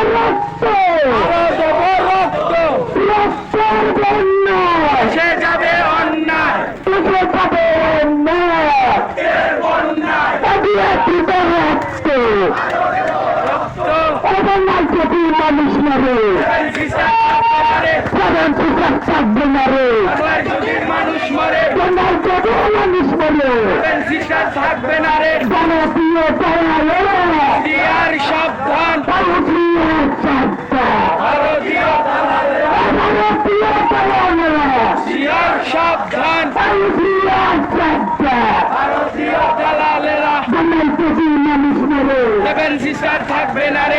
রক্ত রক্তের বন্যায় সে যাবে অন্যায় উঠে যাবে প্রতি মানুষ মারে থাকবে না রে মানুষ মরে মানুষ মারে থাকবে না রে জনপ্রিয় দিয়ার সাবধান ভারতীয় ভারতীয় দিয়ার সাবধান ভারতীয় দালালেরা মানুষ মারে সেভেন সিস্টার থাকবে না রে